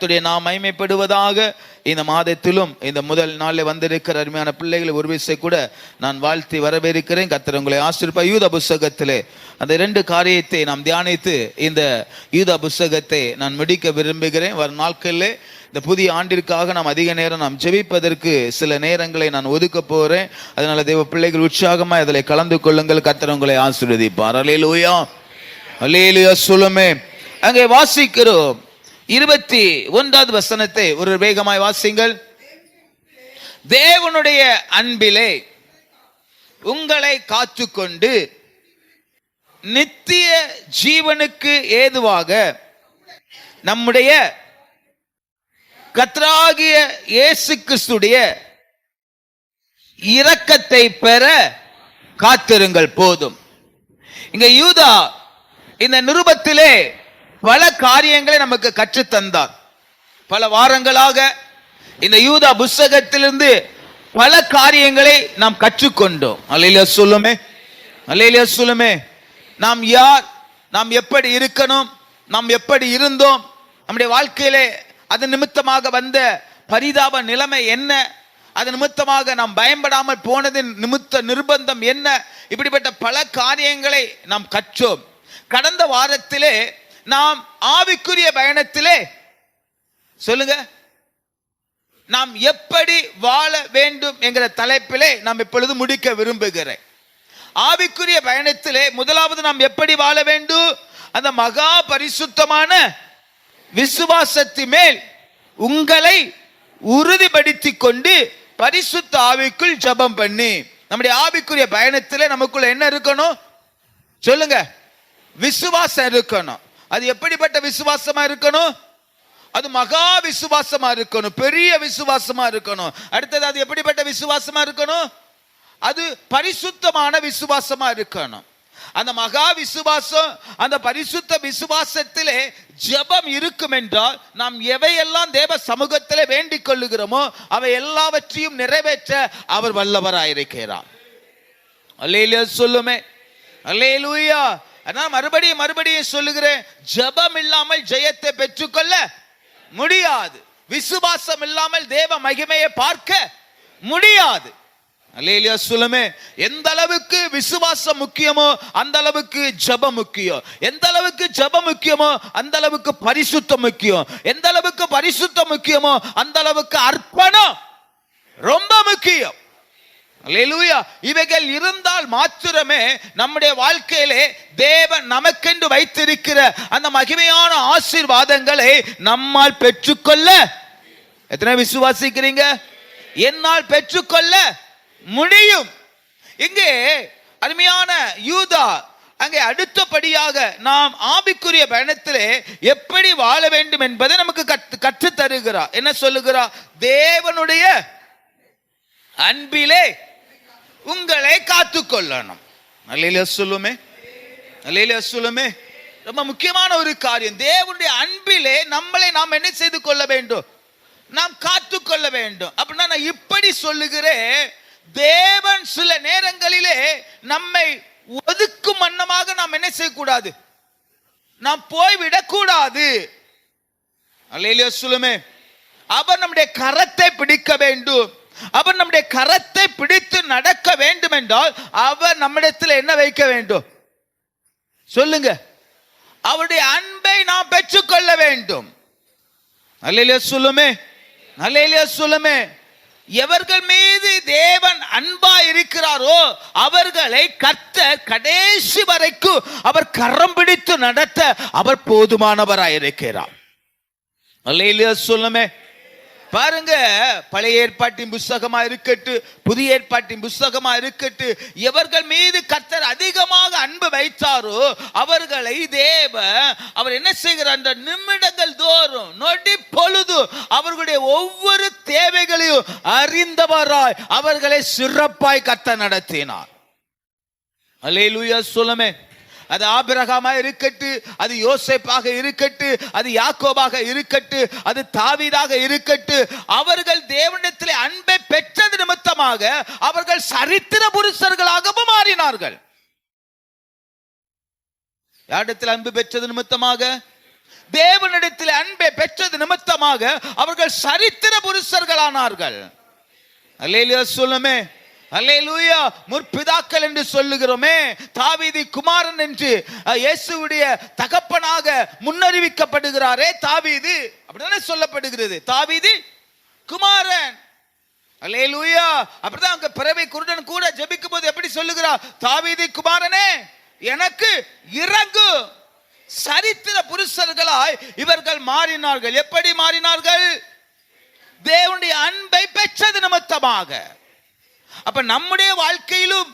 கர்த்தருடைய நாம் மகிமைப்படுவதாக. இந்த மாதத்திலும் இந்த முதல் நாளில் வந்திருக்கிற அருமையான பிள்ளைகளை ஒரு விஷயம் கூட நான் வாழ்த்தி வரவேற்கிறேன். கர்த்தர் உங்களை ஆசீர்வதிப்பார். யூதா புஸ்தகத்திலே அந்த 2 காரியத்தை நாம் தியானித்து இந்த யூதா புஸ்தகத்தை நான் முடிக்க விரும்புகிறேன். வரும் நாட்களிலே இந்த புதிய ஆண்டிற்காக நாம் அதிக நேரம் நாம் ஜெபிப்பதற்கு சில நேரங்களை நான் ஒதுக்க போறேன். அதனால தேவ பிள்ளைகள் உற்சாகமா இதில் கலந்து கொள்ளுங்கள். கர்த்தர் உங்களை ஆசீர்வதிப்பார். அல்லேலூயா, அல்லேலூயா சொல்லுமே. அங்கே வாசிக்கிறோம் 21வது வசனத்தை ஒரு வேகமாய் வாசிங்கள். தேவனுடைய அன்பிலே உங்களை காத்துக்கொண்டு நித்திய ஜீவனுக்கு ஏதுவாக நம்முடைய கர்த்தராகிய இயேசு கிறிஸ்துடைய இரக்கத்தை பெற காத்திருங்கள் போதும். இங்க யூதா இந்த நிருபத்திலே பல காரியங்களை நமக்கு கற்றுத்தந்தார். பல வாரங்களாக இந்த யூதா புஸ்தகத்திலிருந்து பல காரியங்களை நாம் கற்றுக்கொண்டோம். அல்லேலூயா சொல்லுமே, அல்லேலூயா சொல்லுமே. நாம் யார், நாம் எப்படி இருக்கணும், நாம் எப்படி இருந்தோம், நம்முடைய வாழ்க்கையிலே அது நிமித்தமாக வந்த பரிதாப நிலைமை என்ன, அது நிமித்தமாக நாம் பயன்படாமல் போனதின் நிமித்த நிர்பந்தம் என்ன, இப்படிப்பட்ட பல காரியங்களை நாம் கற்றோம். கடந்த வாரத்திலே நாம் ஆவிக்குரிய பயணத்திலே சொல்லுங்க நாம் எப்படி வாழ வேண்டும் என்கிற தலைப்பிலே நாம் இப்பொழுது முடிக்க விரும்புகிறேன். ஆவிக்குரிய பயணத்திலே முதலாவது நாம் எப்படி வாழ வேண்டும், அந்த மகா பரிசுத்தமான விசுவாசத்தின் மேல் உங்களை உறுதிப்படுத்திக் கொண்டு பரிசுத்த ஆவிக்குள் ஜெபம் பண்ணி. நம்முடைய ஆவிக்குரிய பயணத்திலே நமக்குள்ள என்ன இருக்கணும் சொல்லுங்க, விசுவாசம் இருக்கணும். அது எப்படிப்பட்ட விசுவாசமா இருக்கணும், அது மகா விசுவாசமா இருக்கணும், பெரிய விசுவாசமா இருக்கணும். அடுத்தது அது எப்படிப்பட்ட விசுவாசமா இருக்கணும், அது பரிசுத்தமான விசுவாசமா இருக்கணும். அந்த மகா விசுவாசம், அந்த பரிசுத்த விசுவாசத்திலே ஜெபம் இருக்கும் என்றால் நாம் எவையெல்லாம் தேவ சமூகத்திலே வேண்டிக் கொள்ளுகிறோமோ அவை எல்லாவற்றையும் நிறைவேற்ற அவர் வல்லவராயிருக்கிறார். அல்லேலூயா சொல்லுமே, அல்லேலூயா. நான் மறுபடியும் சொல்லுகிறேன், ஜெபம் இல்லாமல் ஜெயத்தை பெற்றுக்கொள்ள முடியாது. விசுவாசம் இல்லாமல் தேவ மகிமையை பார்க்க முடியாது. அல்லேலூயா சொல்லுமே. எந்த அளவுக்கு விசுவாசம் முக்கியமோ அந்த அளவுக்கு ஜெபம் முக்கியம். எந்த அளவுக்கு ஜெபம் முக்கியமோ அந்த அளவுக்கு பரிசுத்தம் முக்கியம். எந்த அளவுக்கு பரிசுத்தம் முக்கியமோ அந்த அளவுக்கு அர்ப்பணம் ரொம்ப முக்கியம். அல்லேலூயா. இவைகள் இருந்தால் மாத்திரமே நம்முடைய வாழ்க்கையிலே தேவன் நமக்கென்று வைத்திருக்கிற அந்த மகிமையான ஆசீர்வாதங்களை நம்மால் பெற்றுக்கொள்ள. எத்தனை விசுவாசிக்கிறீங்க? என்னால் பெற்றுக்கொள்ள முடியும். இங்கே அருமையான யூதா அங்கே அடுத்தபடியாக நாம் ஆவிக்குரிய பயணத்திலே எப்படி வாழ வேண்டும் என்பதை நமக்கு கற்று தருகிறார். என்ன சொல்லுகிறார்? தேவனுடைய அன்பிலே உங்களை காத்துக்கொள்ளணும். அல்லேலூயா சொல்லுமே, அல்லேலூயா சொல்லுமே. ரொம்ப முக்கியமான ஒரு காரியம். தேவனுடைய அன்பிலே நம்மளை நாம் என்ன செய்து கொள்ள வேண்டும், நாம் காத்துக்கொள்ள வேண்டும். அப்படின்னா நான் இப்படி சொல்லுகிறேன், தேவன் சில நேரங்களிலே நம்மை ஒதுக்கும் வண்ணமாக நாம் என்ன செய்யக்கூடாது, நாம் போய்விடக்கூடாது. அல்லேலூயா சொல்லுமே. அவர் நம்முடைய கரத்தை பிடிக்க வேண்டும். அவர் நம்முடைய கரத்தை பிடித்து நடக்க வேண்டும் என்றால் அவர் நம்மிடத்தில் என்ன வைக்க வேண்டும் சொல்லுங்க, அவருடைய அன்பை நாம் பெற்றுக்கொள்ள வேண்டும். அல்லேலூயா சொல்லுமே, அல்லேலூயா சொல்லுமே. எவர்கள் மீது தேவன் அன்பா இருக்கிறாரோ அவர்களை கர்த்தர் கடைசி வரைக்கும் அவர் கரம் பிடித்து நடத்த அவர் போதுமானவராயிருக்கிறார். அல்லேலூயா சொல்லுமே. பாருங்க, பழைய ஏற்பாட்டின் புஸ்தகமா இருக்கட்டு, புதிய ஏற்பாட்டின் புஸ்தகமா இருக்கட்டு, எவர்கள் மீது கர்த்தர் அதிகமாக அன்பு வைத்தாரோ அவர்களை அவர் என்ன செய்கிறார், அந்த நிமிடங்கள் தோறும் நொடி பொழுது அவர்களுடைய ஒவ்வொரு தேவைகளையும் அறிந்தவராய் அவர்களை சிறப்பாய் கர்த்தர் நடத்தினார். அல்லேலூயா சொல்லுமே. அது ஆபிரகாமா இருக்கட்டு, அது யோசேப்பாக இருக்கட்டு, அது யாக்கோபாக இருக்கட்டு, அது தாவீதாக இருக்கட்டு, அவர்கள் தேவனிடத்திலே அன்பை பெற்றது நிமித்தமாக அவர்கள் சரித்திர புருஷர்களாகவும் மாறினார்கள். யாரிடத்தில் அன்பு பெற்றது நிமித்தமாக? தேவனிடத்தில் அன்பை பெற்றது நிமித்தமாக அவர்கள் சரித்திர புருஷர்களானார்கள். அல்லேலூயா சொல்லுமே, அல்லேலூயா. முற்பிதாக்கள் என்று சொல்லுகிறோமே, தாவீது குமாரன் என்று இயேசுவுடைய தகப்பனாக முன்னறிவிக்கப்படுகிறாரே தாவீது, அப்படிதானே சொல்லப்படுகிறது, தாவீது குமாரன். அல்லேலூயா. அப்படிதான் அங்க பிறவை குருடன் கூட ஜெபிக்கும் போது எப்படி சொல்லுகிறார், தாவீது குமாரனே எனக்கு இறங்கு. சரித்திர புருஷர்களாய் இவர்கள் மாறினார்கள். எப்படி மாறினார்கள்? தேவனுடைய அன்பை பெற்றது நிமித்தமாக. அப்ப நம்முடைய வாழ்க்கையிலும்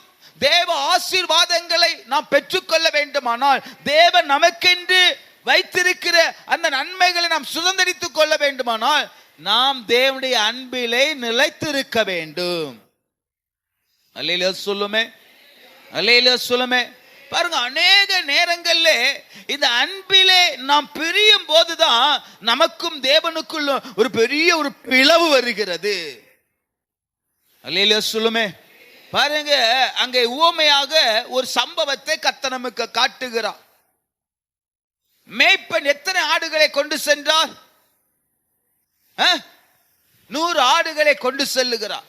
தேவ ஆசீர்வாதங்களை நாம் பெற்றுக்கொள்ள வேண்டுமானால், தேவன் நமக்கென்று வைத்திருக்கிற அந்த நன்மைகளை நாம் சுதந்திரித்துக் கொள்ள வேண்டுமானால், நாம் தேவனுடைய அன்பிலே நிலைத்திருக்க வேண்டும். அல்லேலூயா சொல்லுமே, அல்லேலூயா சொல்லுமே. பாருங்க, அநேக நேரங்களிலே இந்த அன்பிலே நாம் பிரியும் போதுதான் நமக்கும் தேவனுக்குள்ள ஒரு பெரிய ஒரு பிளவு வருகிறது. அல்லேலூயா சொல்லுமே. பாருங்க, அங்கே உவமையாக ஒரு சம்பவத்தை கர்த்தர் நமக்கு காட்டுகிறார். மேய்ப்பன் எத்தனை ஆடுகளை கொண்டு சென்றார்? 100 ஆடுகளை கொண்டு செல்லுகிறார்.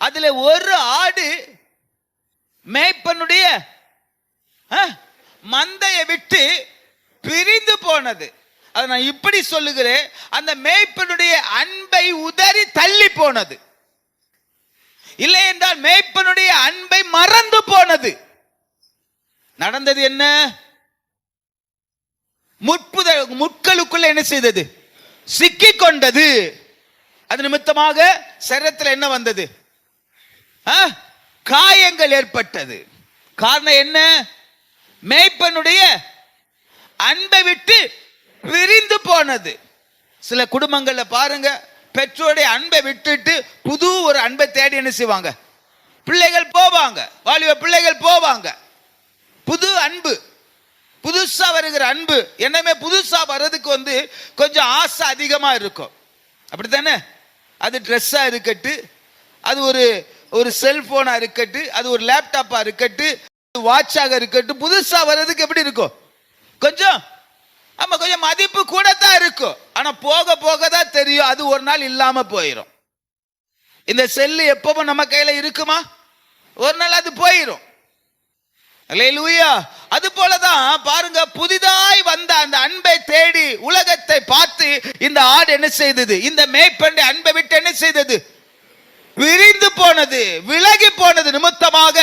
அதுல ஒரு ஆடு மேய்ப்பனுடைய மந்தையை விட்டு பிரிந்து போனது. அதை நான் இப்படி சொல்லுகிறேன், அந்த மேய்ப்பனுடைய அன்பை உதறி தள்ளி போனது. இல்லை என்றால் மேய்ப்பனுடைய அன்பை மறந்து போனது. நடந்தது என்ன? முட்களுக்குள்ள என்ன செய்தது? சிக்கிக் கொண்டது. அது நிமித்தமாக சரீரத்தில் என்ன வந்தது? காயங்கள் ஏற்பட்டது. காரணம் என்ன? மேய்ப்பனுடைய அன்பை விட்டு பிரிந்து போனது. சில குடும்பங்கள்ல பாருங்க, பெற்றோருடைய அன்பை விட்டுட்டு புது ஒரு அன்பை தேடி என்ன செய்வாங்க? பிள்ளைகள் போவாங்க, வாலிப பிள்ளைகள் போவாங்க. புது அன்பு, புதுசா வருகிற அன்பு. என்னமே புதுசா வர்றதுக்கு கொஞ்சம் ஆசை அதிகமா இருக்கும், அப்படித்தானே? அது ட்ரெஸ்ஸா இருக்கட்டு, அது ஒரு செல்போனா இருக்கட்டு, அது ஒரு லேப்டாப்பா இருக்கட்டு, வாட்சாக இருக்கட்டு, புதுசா வர்றதுக்கு எப்படி இருக்கும்? கொஞ்சம் மதிப்பு கூட தான் இருக்கும். ஆனா போக போக தான் தெரியும் அது ஒரு நாள் இல்லாம போயிடும். இந்த செல்லு எப்பவும் நம்ம கையில இருக்குமா? ஒரு நாள் அது போயிடும். அல்லேலூயா. அது போலதான் பாருங்க, புதிதாய் வந்த அந்த அன்பை தேடி உலகத்தை பார்த்து இந்த ஆடு என்ன செய்தது? இந்த மேய்ப்பனுடைய அன்பை விட்டு என்ன செய்தது? விரிந்து போனது, விலகி போனது நிமித்தமாக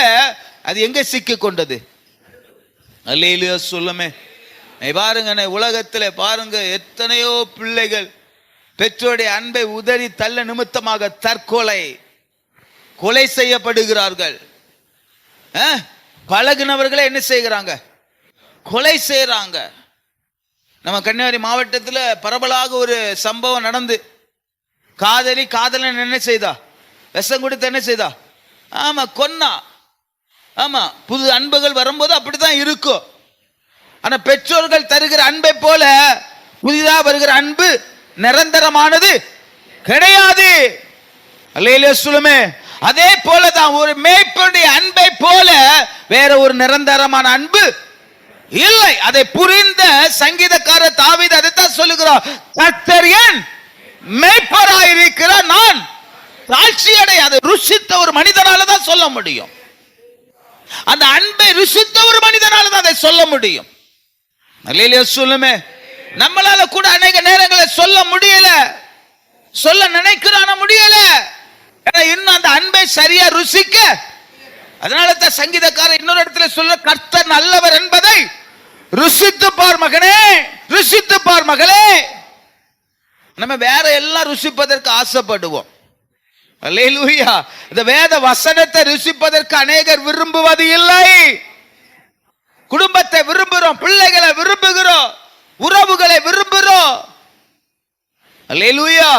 அது எங்க சிக்கி கொண்டது? அல்லேலூயா சொல்லுமே. பாருங்க, உலகத்தில் பாருங்க, எத்தனையோ பிள்ளைகள் பெற்றோருடைய அன்பை உதறி தள்ள நிமித்தமாக கொலை செய்யப்படுகிறார்கள். பழகினவர்களை என்ன செய்கிறாங்க? கொலை செய்யறாங்க. நம்ம கன்னியாகுமரி மாவட்டத்தில் பரவலாக ஒரு சம்பவம் நடந்து, காதலன் என்ன செய்தா? விஷம் கொடுத்து என்ன செய்தா? ஆமா, கொன்னா. ஆமா, புது அன்புகள் வரும்போது அப்படித்தான் இருக்கும். ஆனா பெற்றோர்கள் தருகிற அன்பை போல புதிதாக வருகிற அன்பு நிரந்தரமானது கிடையாது. அல்லேலூயா சொல்லுமே. அதே போலதான் ஒரு மேய்ப்பனுடைய அன்பை போல வேற ஒரு நிரந்தரமான அன்பு இல்லை. அதை புரிந்த சங்கீதக்காரர் தாவீது அதைத்தான் சொல்லுகிறார், கர்த்தர் என் மேய்ப்பராயிருக்கிறார், நான் தாழ்ச்சி அடை. அதை ருசித்த ஒரு மனிதனால தான் சொல்ல முடியும். அந்த அன்பை ருசித்த ஒரு மனிதனால தான் அதை சொல்ல முடியும். அல்லேலூயா சொல்லுமே. நம்மளால கூட அநேக நேரங்களில் சொல்ல முடியல, சொல்ல நினைக்கிறான முடியல. இன்னும் அந்த அன்பை சரியா ருசிக்க. அதனால தான் சங்கீதக்காரர் இன்னொரு இடத்துல சொல்ல, கர்த்தர் நல்லவர் என்பதை ருசித்து பார் மகனே, ருசித்து பார் மகளே. நம்ம வேற எல்லாம் ருசிப்பதற்கு ஆசைப்படுவோம். அல்லேலூயா. இந்த வேத வசனத்தை ருசிப்பதற்கு அநேகர் விரும்புவது இல்லை. குடும்பத்தை விரும்புகிறோம், பிள்ளைகளை விரும்புகிறோம், உறவுகளை விரும்புகிறோம். அல்லேலூயா.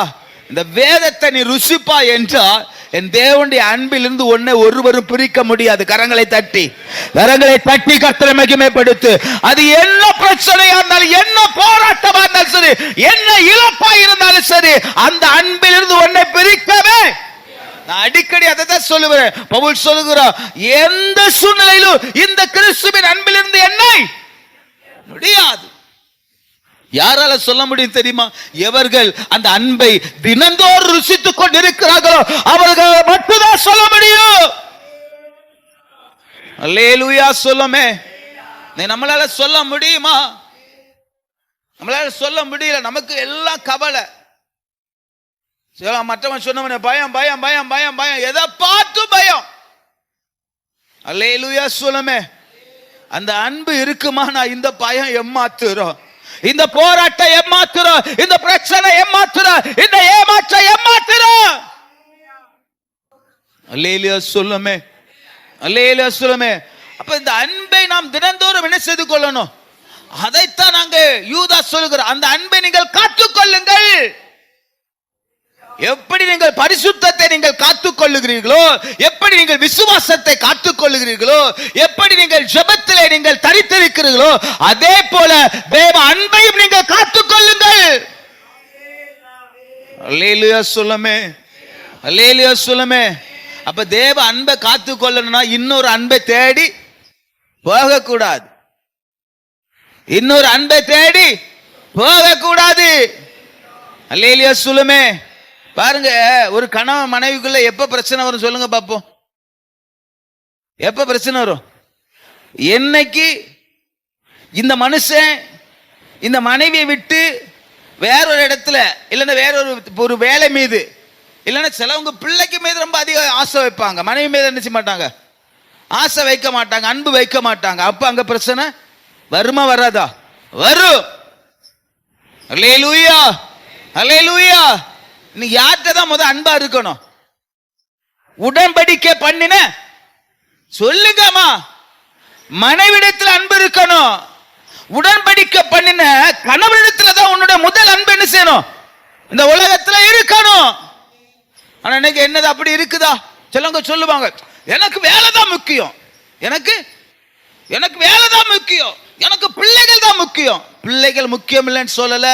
இந்த வேதத்தை நீ ருசிப்பா என்றால் என் தேவனுடைய அன்பிலிருந்து ஒன்னை ஒருவரும் பிரிக்க முடியாது. கரங்களை தட்டி கர்த்தரை மகிமைப்படுத்து. அது என்ன பிரச்சனையா இருந்தாலும், என்ன போராட்டமா இருந்தாலும் சரி, என்ன இழப்பா இருந்தாலும் சரி, அந்த அன்பிலிருந்து ஒன்னை பிரிக்கவே. நான் அடிக்கடி அதை தான் சொல்லுவேன். பவுல் சொல்லுகிறார், எந்த சூழ்நிலையிலும் இந்த கிறிஸ்துவின் அன்பிலிருந்து என்னை முடியாது. யாரால சொல்ல முடியும் தெரியுமா? எவர்கள் அந்த அன்பை தினந்தோறும் ருசித்துக் கொண்டிருக்கிறார்களோ அவர்கள் மட்டும்தான் சொல்ல முடியும். அல்லேலூயா சொல்லுமே. நம்மளால சொல்ல முடியுமா? நம்மளால சொல்ல முடியல. நமக்கு எல்லாம் கவலை. மற்றவன் சொன்ன பயம் பயம் பயம் பயம் பயம், எதை பார்த்து பயம். அல்லேலூயா சொல்லுமே. அந்த அன்பு இருக்குமா? நான் இந்த பயம் ஏமாத்துறோம், இந்த போராட்டம் ஏமாத்துறோம், இந்த பிரச்சனை ஏமாத்துறோம், இந்த ஏமாற்றம் ஏமாத்துறோம். அல்லேலூயா சொல்லுமே. அல்லேலூயா சொல்லுமே. அப்ப இந்த அன்பை நாம் தினந்தோறும் என்ன செய்து கொள்ளணும்? அதைத்தான் நாங்க யூதா சொல்லுகிறோம். அந்த அன்பை நீங்கள் காத்துக் கொள்ளுங்கள். எப்படி நீங்கள் பரிசுத்தத்தை நீங்கள் காத்துக் கொள்ளுகிறீர்களோ, எப்படி நீங்கள் விசுவாசத்தை காத்துக் கொள்ளுகிறீர்களோ, எப்படி நீங்கள் ஜெபத்திலே நீங்கள் தரித்திருக்கிறீர்களோ, அதே போல தேவ அன்பையும் நீங்கள் காத்துக் கொள்ளுங்கள். அல்லேலூயா சொல்லுமே. அல்லேலூயா சொல்லுமே. அப்ப தேவ அன்பை காத்துக் கொள்ளணும்னா இன்னொரு அன்பை தேடி போக கூடாது. இன்னொரு அன்பை தேடி போக கூடாது. அல்லேலூயா சொல்லுமே. பாருங்க, ஒரு கணவன் மனைவிக்குள்ள எப்ப பிரச்சனை வரும் சொல்லுங்க பாப்போம். எப்ப பிரச்சனை வரும்? என்னைக்கு இந்த மனுஷன் இந்த மனைவியை விட்டு வேறொரு இடத்துல இல்லைன்னா வேறொரு வேலை மீது இல்லைன்னா சிலவங்க பிள்ளைக்கு மீது ரொம்ப அதிக ஆசை வைப்பாங்க, மனைவி மீது நினைச்ச மாட்டாங்க, ஆசை வைக்க மாட்டாங்க, அன்பு வைக்க மாட்டாங்க. அப்ப அங்க பிரச்சனை வருமா வராதா? வரும். அல்லேலூயா அல்லேலூயா. நீ யார்கிட்ட தான் முதல் அன்பா இருக்கணும்? உடன்படிக்கை பண்ணின சொல்லுங்கம்மா, மனைவிடத்தில் அன்பு இருக்கணும். உடன்படிக்கை பண்ணின கணவனிடத்துல தான் உன்னுடைய முதல் அன்பு என்ன செய்யணும்? இந்த உலகத்துல இருக்கணும். ஆனா இன்னைக்கு என்னது அப்படி இருக்குதா? சிலவங்க சொல்லுவாங்க, எனக்கு வேலை தான் முக்கியம், எனக்கு வேலை தான் முக்கியம், எனக்கு பிள்ளைகள் தான் முக்கியம். பிள்ளைகள் முக்கியம் இல்லைன்னு சொல்லல,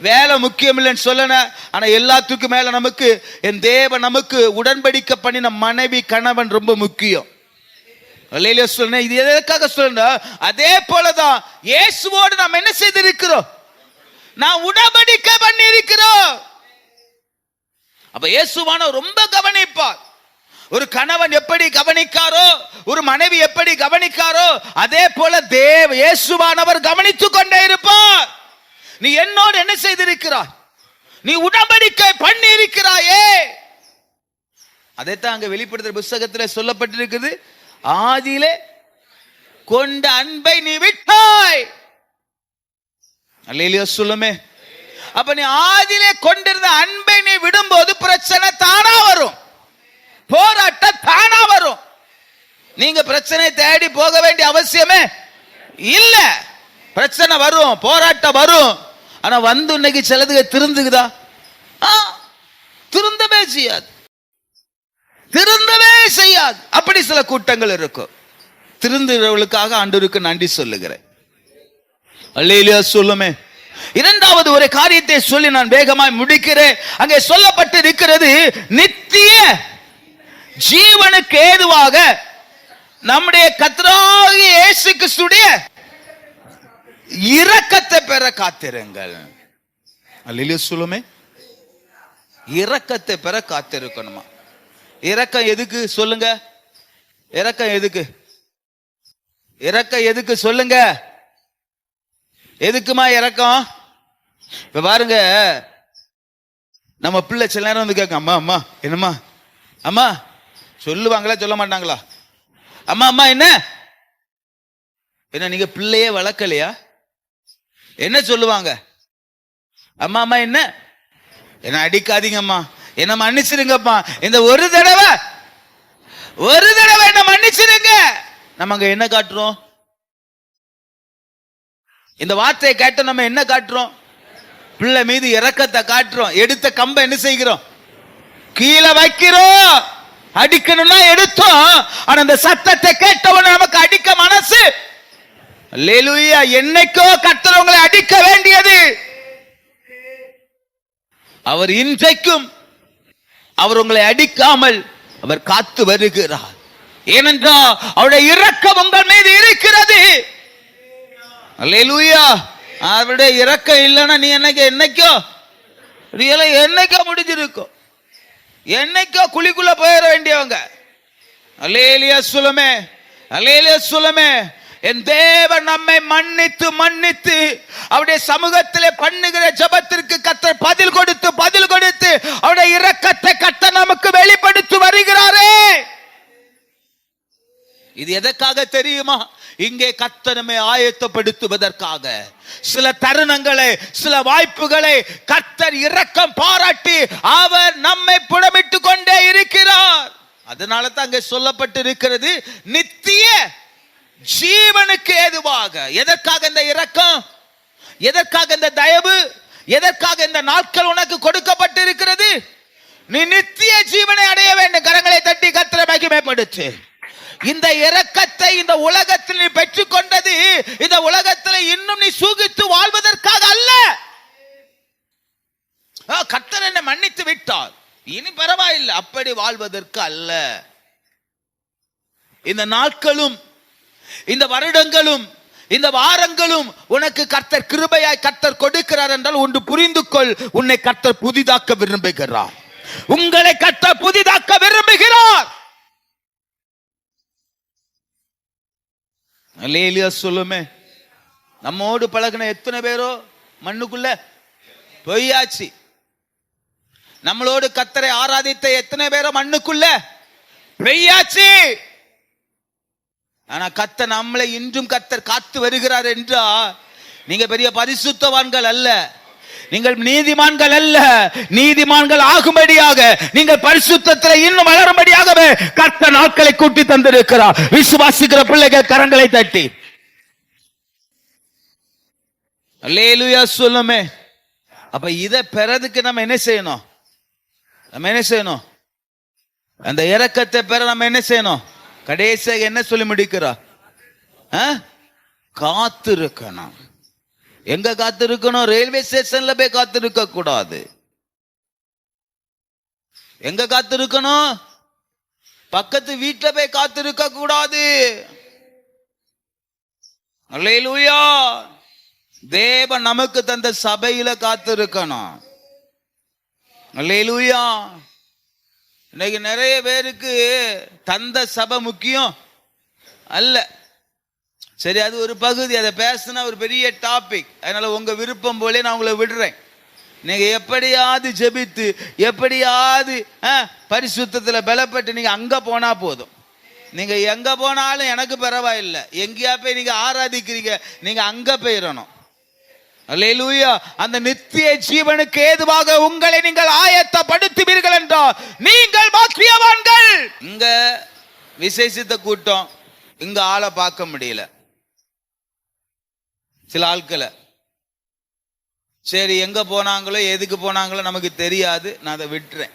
வேலை முக்கியம் இல்லைன்னு சொல்லன. ஆனா எல்லாத்துக்கும் மேல நமக்கு என் தேவன் நமக்கு உடன்படிக்கை பண்ணின மனைவி கணவன் ரொம்ப முக்கியம். இது எதற்காக சொல்ல? அதே போலதான் இயேசுவோடு நாம் என்ன செய்திருக்கிறோம்? நான் உடன்படிக்கை பண்ணி இருக்கிறோம். அப்ப இயேசுவான ரொம்ப கவனிப்பார். ஒரு கணவன் எப்படி கவனிக்காரோ, ஒரு மனைவி எப்படி கவனிக்காரோ, அதே போல இயேசுவானவர் கவனித்துக் கொண்டே இருப்பார். நீ என்னோடு என்ன செய்திருக்கிறாய்? நீ உடன்படிக்கை பண்ணி இருக்கிறாயே. அதைத்தான் அங்க வெளிப்படுத்துற புத்தகத்தில் சொல்லப்பட்டிருக்குது. ஆதியிலே கொண்ட அன்பை நீ விட்டாய். அல்லேலூயா சொல்லுமே. அப்ப நீ ஆதியிலே கொண்டிருந்த அன்பை நீ விடும்போது பிரச்சனை தானா வரும், போராட்டம் தானா வரும். நீங்க பிரச்சனை தேடி போக வேண்டிய அவசியமே இல்ல. பிரச்சனை வரும், போராட்டம் வரும். ஆனா வந்து இன்னைக்கு சிலதுக்கு திருந்துக்குதா? திருந்தவே செய்யாது, திருந்தவே செய்யாது. அப்படி சில கூட்டங்கள் இருக்கும். திருந்துறவர்களுக்காக ஆண்டவருக்கு நன்றி சொல்லுகிறேன். அல்லேலூயா சொல்லுமே. இரண்டாவது ஒரு காரியத்தை சொல்லி நான் வேகமாய் முடிக்கிறேன். அங்கே சொல்லப்பட்டு இருக்கிறது, நித்திய ஜீவனுக்கு ஏதுவாக நம்முடைய கர்த்தராகிய இயேசு கிறிஸ்துவின் இரக்கத்தை பெற காத்திருங்கள். அல்லேலூயா சொல்லுமே. இரக்கத்தை பெற காத்திருக்கணுமா? இரக்கம் எதுக்கு சொல்லுங்க? இரக்கம் எதுக்கு? இரக்கம் எதுக்கு சொல்லுங்க? எதுக்குமா இரக்கம்? இப்ப பாருங்க, நம்ம பிள்ளை சில நேரம் வந்து கேட்க, அம்மா அம்மா என்னம்மா, அம்மா சொல்லுவாங்களா சொல்ல மாட்டாங்களா? அம்மா அம்மா என்ன என்ன நீங்க பிள்ளையே வளர்க்கலையா? என்ன சொல்லுவாங்க? அம்மா அம்மா என்ன என்ன அடிக்காதீங்கம்மா, என்ன மன்னிச்சிருங்கப்பா, இந்த ஒரு தடவை என்ன மன்னிச்சிருங்க. நம்ம அங்க என்ன காட்டுறோம்? இந்த வார்த்தையை கேட்ட நம்ம என்ன காட்டுறோம்? பிள்ளை மீது இரக்கத்தை காட்டுறோம். எடுத்த கம்பை என்ன செய்கிறோம்? கீழே வைக்கிறோம். அடிக்கணும்னா எடுத்தோம். ஆனா அந்த சத்தத்தை கேட்டவன நமக்கு அடிக்க மனசு. அல்லேலூயா. என்னைக்கோ கர்த்தர் உங்களை அடிக்க வேண்டியது. அவர் இன்றைக்கும் அவர் உங்களை அடிக்காமல் அவர் காத்து வருகிறார். ஏனென்றால் அவருடைய இரக்கம் உங்கள் மீது இருக்கிறது. அல்லேலூயா அவருடைய இரக்கம் இல்லைன்னா நீ என்னைக்கோ என்னைக்கோ முடிஞ்சிருக்கும். என்னைக்கோ குழிக்குள்ள போயிட வேண்டியவங்க. அல்லேலூயா சொல்லுமே, அல்லேலூயா சொல்லுமே. என் தேவன் நம்மை மன்னித்து மன்னித்து அவருடைய சமூகத்திலே பண்ணுகிற ஜெபத்திற்கு கர்த்தர் பதில் கொடுத்து அவருடைய இரக்கத்தை கர்த்தர் நமக்கு வெளிப்படுத்தி வருகிறாரே. இது எதற்காக தெரியுமா? இங்கே கர்த்தர் நம்மை ஆயத்தப்படுத்துவதற்காக. சில தருணங்களை, சில வாய்ப்புகளை கர்த்தர் இரக்கம் பாராட்டி அவர் நம்மை புடமிட்டு கொண்டே இருக்கிறார். அதனால தான் அங்கே சொல்லப்பட்டு இருக்கிறது, நித்திய ஜீவனுக்கு ஏதுவாக. எதற்காக இந்த இரக்கம்? எதற்காக இந்த தயவு? எதற்காக இந்த நாட்கள் உனக்கு கொடுக்கப்பட்டு இருக்கிறது? நீ நித்திய ஜீவனை அடைய வேண்டும். கரங்களை தட்டி கர்த்தரை மகிமைப்படுத்து. இந்த இரக்கத்தை இந்த உலகத்தில் நீ பெற்றுக் கொண்டது இந்த உலகத்தில் இன்னும் நீ சூகித்து வாழ்வதற்காக அல்ல. கர்த்தர் என்னை மன்னித்து விட்டார், இனி பரவாயில்லை, அப்படி வாழ்வதற்கு அல்ல. இந்த நாட்களும் இந்த வருடங்களும் இந்த வாரங்களும் உனக்கு கர்த்தர் கிருபையாய் கர்த்தர் கொடுக்கிறார் என்றால் ஒன்று புரிந்து கொள், உன்னை கர்த்தர் புதிதாக்க விரும்புகிறார். உங்களை கர்த்தர் புதிதாக்க விரும்புகிறார். அல்லேலூயா சொல்லுமே. நம்மோடு பழகின எத்தனை பேரோ மண்ணுக்குள்ள பொய்யாச்சு. நம்மளோடு கர்த்தரை ஆராதித்த எத்தனை பேரோ மண்ணுக்குள்ள பொய்யாச்சு. ஆனா கர்த்தர் நம்மளை இன்றும் கர்த்தர் காத்து வருகிறார் என்றால் நீங்க பெரிய பரிசுத்தவான்கள் அல்ல, நீங்கள் நீதிமான்கள் அல்ல. நீதிமான்கள் ஆகும்படியாக, நீங்கள் பரிசுத்தத்தில் இன்னும் வளரும்படியாகவே கர்த்தர் நாட்களை கூட்டி தந்திருக்கிறார். விசுவாசிக்கிற பிள்ளைகள் கரங்களை தட்டி அல்லேலூயா சொல்லுமே. அப்ப இதை பெறதுக்கு நம்ம என்ன செய்யணும்? அந்த இரக்கத்தை பெற நம்ம என்ன செய்யணும்? கடைசியாக என்ன சொல்லி முடிக்கிறார்? காத்திருக்கணும். எங்க காத்திருக்கணும்? ரயில்வே ஸ்டேஷன்ல போய் காத்திருக்க கூடாது. எங்க காத்திருக்கணும்? பக்கத்து வீட்டுல போய் காத்திருக்க கூடாது. அல்லேலூயா. தேவன் நமக்கு தந்த சபையில காத்திருக்கணும். அல்லேலூயா. இன்னைக்கு நிறைய பேருக்கு தந்த சபை முக்கியம் அல்ல. சரி, அது ஒரு பகுதி, அதை பேசினா ஒரு பெரிய டாபிக். அதனால உங்க விருப்பம் போலே நான் உங்களை விடுறேன். நீங்க எப்படியாவது ஜெபித்து எப்படியாவது பரிசுத்தத்துல பலப்பட்டு நீங்க அங்க போனா போதும். நீங்க எங்க போனாலும் எனக்கு பரவாயில்லை. எங்கேயா போய் நீங்க ஆராதிக்கிறீங்க, நீங்க அங்க போயிடணும். அல்லேலூயா. அந்த நித்திய ஜீவனுக்கு ஏதுவாக உங்களை நீங்கள் ஆயத்தப்படுத்துவீர்கள் என்றால் நீங்கள் பாக்கியவான்கள். இங்க விசேஷித்த கூட்டம், இங்க ஆளை பார்க்க முடியல. சில ஆட்களை சரி எங்க போனாங்களோ எதுக்கு போனாங்களோ நமக்கு தெரியாது, நான் அதை விட்டுறேன்.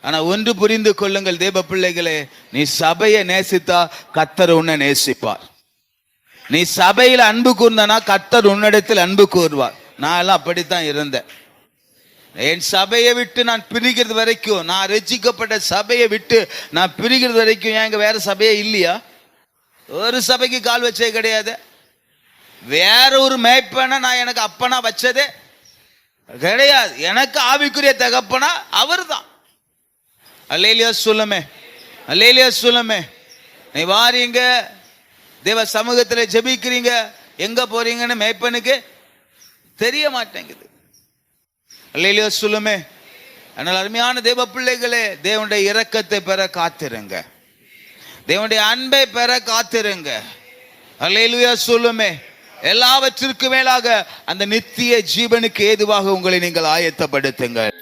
ஆனா ஒன்று புரிந்து கொள்ளுங்கள் தேவ பிள்ளைகளே, நீ சபையை நேசித்தா கர்த்தர் உன்னை நேசிப்பார். நீ சபையில் அன்பு கூர்ந்தனா கர்த்தர் உன்னிடத்தில் அன்பு கூறுவார். நான் எல்லாம் அப்படித்தான் இருந்தேன். என் சபையை விட்டு நான் பிரிகிறது வரைக்கும், நான் ரட்சிக்கப்பட்ட சபையை விட்டு நான் பிரிகிறது வரைக்கும், எங்க வேற சபையே இல்லையா? ஒரு சபைக்கு கால் வச்சே கிடையாது. வேற ஒரு மேய்ப்பனை நான் எனக்கு அப்பனா வச்சதே கிடையாது. எனக்கு ஆவிக்குரிய தகப்பனா அவர் தான். அல்லேலூயா சொல்லுமே, அல்லேலூயா சொல்லுமே. நீ வாரீங்க, தேவ சமூகத்தில் ஜெபிக்கிறீங்க, எங்க போறீங்கன்னு மேய்ப்பனுக்கு தெரிய மாட்டேங்குது. அல்லேலூயா சொல்லுமே. அதனால் அருமையான தேவ பிள்ளைகளே, தேவனுடைய இரக்கத்தை பெற காத்திருங்க, தேவனுடைய அன்பை பெற காத்திருங்க. அல்லேலூயா சொல்லுமே. எல்லாவற்றிற்கு மேலாக அந்த நித்திய ஜீவனுக்கு ஏதுவாக உங்களை நீங்கள் ஆயத்தப்படுத்துங்கள்.